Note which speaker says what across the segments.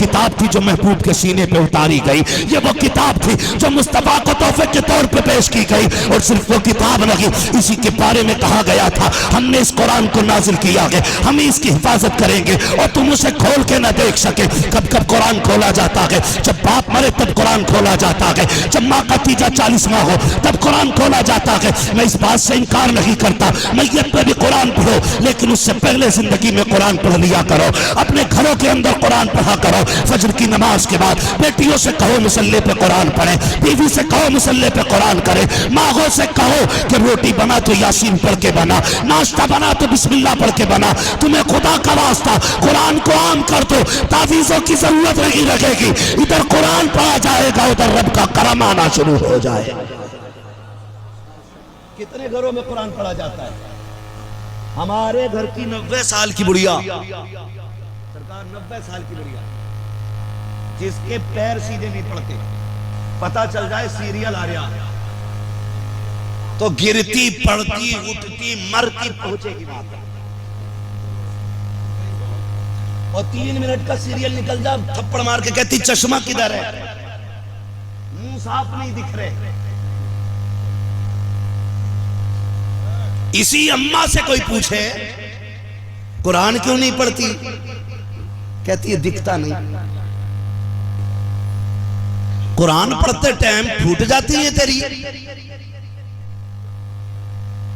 Speaker 1: کتاب تھی جو محبوب کے سینے پہ اتاری گئی، یہ وہ کتاب تھی جو مصطفیٰ کو تحفے کے طور پہ پیش کی گئی، اور صرف وہ کتاب نہیں، اسی کے بارے میں کہا گیا تھا ہم نے اس قرآن کو نازل کیا ہے، ہم اس کی حفاظت کریں گے اور تم اسے کھول کے نہ دیکھ سکے۔ کب کب قرآن کھولا جاتا ہے؟ جب باپ مرے تب قرآن کھولا جاتا ہے، جب ماں کا تیجا 40 ماہ ہو تب قرآن کھولا جاتا ہے۔ میں اس بات سے انکار نہیں کرتا، میت پہ بھی قرآن پڑھو، لیکن اس سے پہلے زندگی میں قرآن پڑھ لیا کرو، اپنے گھروں کے اندر قرآن پڑھا کرو۔ فجر کی نماز کے بعد بیٹیوں سے کہو مصلے پہ قرآن پڑھیں، بیوی سے کہو مصلے پہ قرآن کریں، ماں سے کہو کہ روٹی بنا تو یاسین پڑھ کے بنا، ناشتہ بنا تو بسم اللہ پڑھ کے بنا، تمہیں خدا کا واسطہ قرآن کو عام کر دو، تعویذوں کی ضرورت نہیں رہے گی، ادھر قرآن پڑھا جائے گا، ادھر رب کا کرم آنا شروع ہو جائے۔ کتنے گھروں میں قرآن پڑھا جاتا ہے؟ ہمارے گھر کی 90 سال کی بڑھیا، سرکار 90 سال کی بڑھیا جس کے پیر سیدھے نہیں پڑتے، پتہ چل جائے سیریل آ رہا تو گرتی پڑتی اٹھتی مرتی پہنچے گی بات، اور 3 منٹ کا سیریل نکل جا تھپڑ مار کے کہتی چشمہ کدھر ہے، منہ صاف نہیں دکھ رہے۔ اسی اماں سے کوئی پوچھے قرآن کیوں نہیں پڑھتی، کہتی ہے دکھتا نہیں۔ قرآن پڑھتے ٹائم پھوٹ جاتی ہے تیری،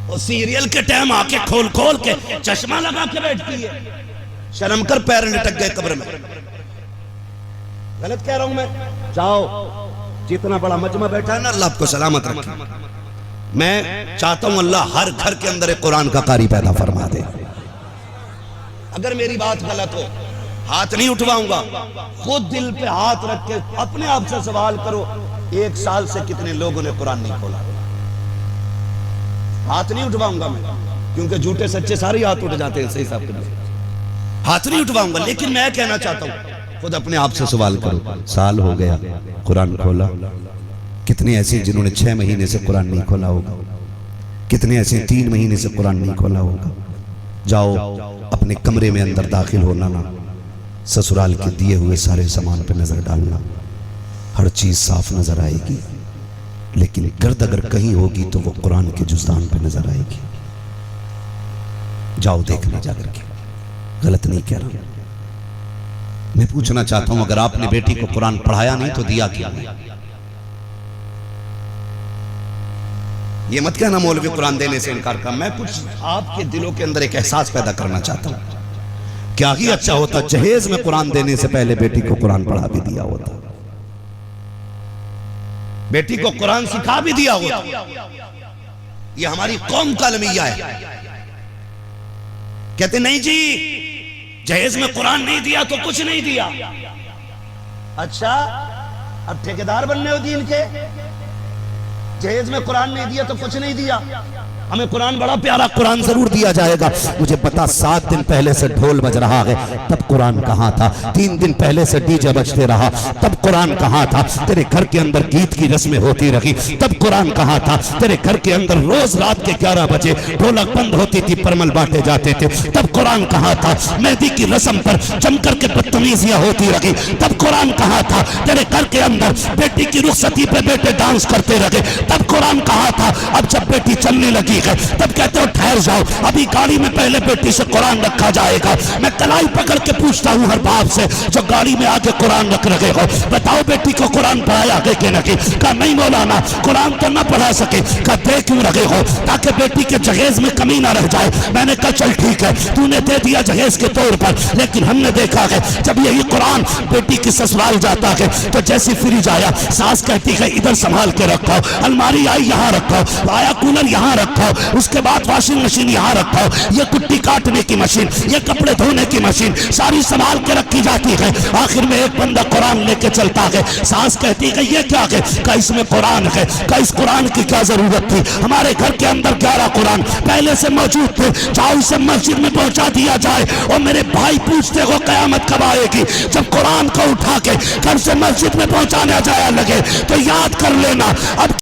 Speaker 1: اور سیریل کے ٹائم آ کے کھول کھول کے چشمہ لگا کے بیٹھتی ہے۔ شرم کر، پیر لٹک گئے قبر میں۔ غلط کہہ رہا ہوں میں؟ جاؤ، جتنا بڑا مجمع بیٹھا ہے نا، اللہ آپ کو سلامت رکھے۔ میں چاہتا ہوں اللہ ہر گھر کے اندر ایک قرآن کا قاری پیدا فرما دے۔ اگر میری بات غلط ہو ہاتھ نہیں اٹھواؤں گا، خود دل پہ ہاتھ رکھ کے اپنے آپ سے سوال کرو، 1 سال سے کتنے لوگوں نے قرآن نہیں کھولا؟ ہاتھ نہیں اٹھواؤں گا میں، کیونکہ جھوٹے سچے سارے ہاتھ اٹھ جاتے ہیں، صحیح صاحب کے لیے ہاتھ نہیں اٹھواؤں گا، لیکن میں کہنا چاہتا ہوں خود اپنے آپ سے سوال کرو، سال ہو گیا قرآن کھولا؟ کتنے ایسے جنہوں نے 6 مہینے سے قرآن نہیں کھولا ہوگا، کتنے ایسے 3 مہینے سے قرآن نہیں کھولا ہوگا۔ جاؤ اپنے کمرے میں اندر داخل ہونا، نا سسرال کے دیے ہوئے سارے سامان پہ نظر ڈالنا، ہر چیز صاف نظر آئے گی، لیکن گرد اگر کہیں ہوگی تو وہ قرآن کے جزدان پہ نظر آئے گی۔ جاؤ دیکھنا جا کر کے، غلط نہیں کہہ رہا۔ میں پوچھنا چاہتا ہوں اگر آپ نے بیٹی کو قرآن پڑھایا نہیں تو دیا کیا نہیں؟ یہ مت کہنا مولوی قرآن دینے سے انکار کر، میں کچھ آپ کے دلوں کے اندر ایک احساس پیدا کرنا چاہتا ہوں۔ کیا ہی اچھا ہوتا جہیز میں قرآن دینے سے پہلے بیٹی کو قرآن پڑھا بھی دیا ہوتا، بیٹی کو قرآن سکھا بھی دیا ہوتا۔ یہ ہماری قوم کا المیہ ہے۔ کہتے نہیں جی جہیز میں قرآن نہیں دیا تو کچھ نہیں دیا۔ اچھا اب ٹھیکیدار بننے ہو دین کے؟ جہیز میں قرآن نہیں دیا تو کچھ نہیں دیا؟ ہمیں قرآن بڑا پیارا قرآن ضرور دیا جائے گا۔ مجھے بتا 7 دن پہلے سے ڈھول بج رہا ہے تب قرآن کہاں تھا؟ 3 دن پہلے سے ڈی جے بجتے رہا تب قرآن کہاں تھا؟ تیرے گھر کے اندر گیت کی رسمیں ہوتی رہی تب قرآن کہاں تھا؟ تیرے گھر کے اندر روز رات کے 11 بجے ڈھولک بند ہوتی تھی، پرمل بانٹے جاتے تھے تب قرآن کہاں تھا؟ مہندی کی رسم پر جم کر کے بدتمیزیاں ہوتی رہی تب قرآن کہاں تھا؟ تیرے گھر کے اندر بیٹی کی رخصتی پہ بیٹے ڈانس کرتے رہے تب قرآن کہاں تھا؟ اب جب بیٹی چلنے لگی ہے تب کہتے ہو ٹھہر جاؤ، ابھی گاڑی میں پہلے بیٹی سے قرآن رکھا جائے گا۔ میں کلائی پکڑ کے پوچھتا ہوں ہر باپ سے جو گاڑی میں آگے قرآن رکھ رہے ہو، بتاؤ بیٹی کو قرآن پڑھایا آگے کہ نہیں؟ کہا نہیں مولانا قرآن تو نہ پڑھا سکے۔ کہا دے کیوں رہے ہو؟ تاکہ بیٹی کے جہیز میں کمی نہ رہ جائے۔ میں نے کہا چل ٹھیک ہے تو نے دے دیا جہیز کے طور پر، لیکن ہم نے دیکھا ہے جب یہی قرآن بیٹی کی سسرال جاتا ہے تو جیسی فریج آیا ساس کہتی ہے ادھر سنبھال کے رکھو، الماری آئی یہاں رکھو، آیا کولر یہاں رکھو، اس کے بعد واشنگ مشین یہاں رکھو، یہ کٹی کاٹنے کی مشین، یہ کپڑے دھونے کی مشین ساری سنبھال کے رکھی جاتی ہے۔ آخر میں ایک بندہ قرآن لے کے چلتا ہے، ساس کہتی ہے یہ کیا ہے؟ کہ اس میں قرآن ہے۔ کہ اس قرآن کی کیا ضرورت تھی؟ ہمارے گھر کے اندر 11 قرآن پہلے سے موجود تھے، جاؤ اسے مسجد میں پہنچا دیا جائے۔ اور میرے بھائی پوچھتے ہو قیامت کب آئے گی؟ جب قرآن کو اٹھا کے گھر سے مسجد میں پہنچانا جایا لگے تو یاد کر لینا اب